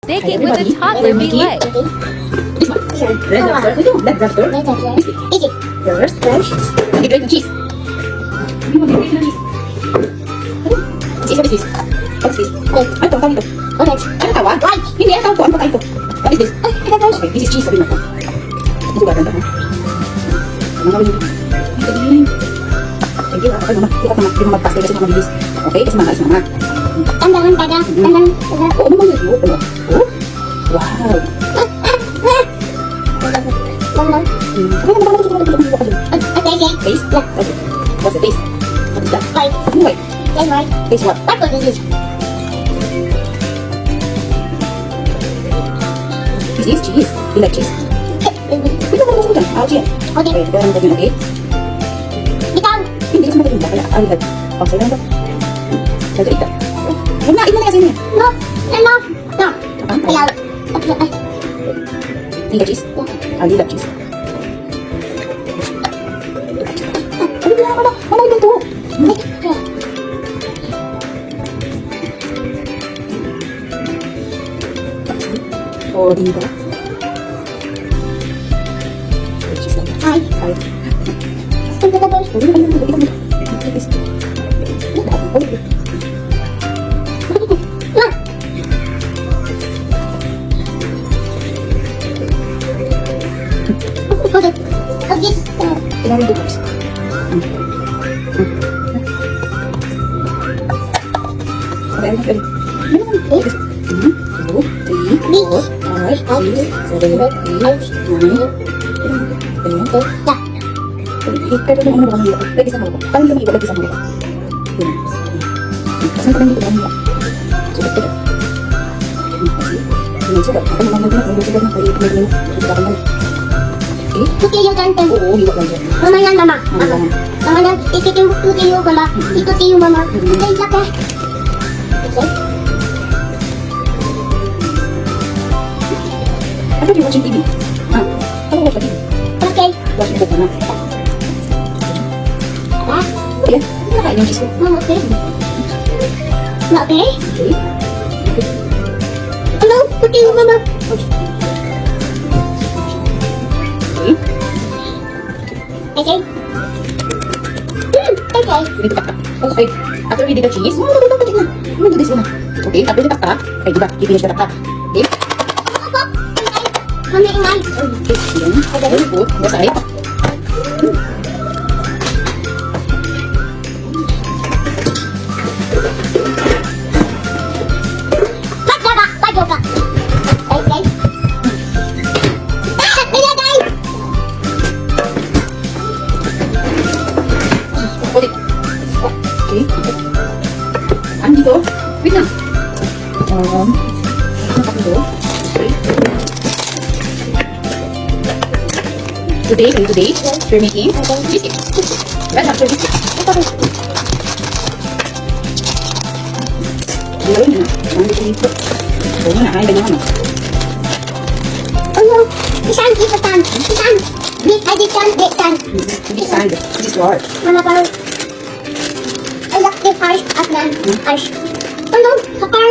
Make it with a toddler be like. This one. Red lobster. Red lobster. Easy. First. Okay, great cheese. You want to make cheese? What is this? What's this? Ay, ito, ito. Orange. Ano tawa? White. Hindi, ano tawa? Ano ito? What is this? Okay, this is cheese. Sabi mo. Ito ba? Ganda ha? Mga wala. Thank you. Okay, mama. Hindi mo magpastay kasi mga bilis. Okay, kasi mga. Tandahan. Oo, ano yun? Oh? Wow. Okay. Taste? Yeah. Okay. What's the taste? What is that? White. Wait. White. Taste what? What was this? Cheese? Cheese. You like cheese? Ito mo gusto dyan. Cheese. Okay. Okay, pero natin okay? Ikaw. Hindi kasi magaling ba? Kaya, like, okay lang ba? Kaya ito. Huwag na, ito na kasi niya. No. No. Ah, Ikaw. you like cheese? I love cheese. Ano na, mama ito. Oh, di ba? Cheese lang. Ay. Ay. Ang ganda ba? Hindi naman yung ito. Kailangan dito. Okay, I'm ready. 2, 3, 4, 5, 6, 7, 8, 9. Pero ano ba nila? Lagi sa mga. Paano nila lagi sa mga? Kasi pa nila nila. Sulit ko. Ini sudah. Ako naman naging sudah na kaya naging sudah naman. Ikutin yung tante. Oo, hiwa lang dyan. Mama yan, mama. Mama. Mama yan. Ikutin yung mama. Ikutin yung mama. Okay, laki. Okay. I thought you were watching TV. Ah, ako watch TV. Okay. Watch the book na. Ah, Okay. Nakain yung cheese ko. mama, okay. Okay. Okay. Ano? Ikutin yung mama. Okay. Okay. Okay. We need to taktak. Okay. After we did the cheese, we'll do this one. Okay, after the taktak, ay diba, i-finish the taktak. Okay? Mama, ingay. Okay, then, very good. This side. Bago ka. Okay. Ilagay. Okay. Okay. Andito. Wait lang. Ano pa dito? Okay. Today, we're making biscuit. Red lobster biscuit. Gawin na. Nandito dito. Gawin na. Ay, ganyan mo. Ano? Isan, isan. Big addition, big tan. This side. This door. Mama, parang I like the harsh at then harsh. Ano? Kapar.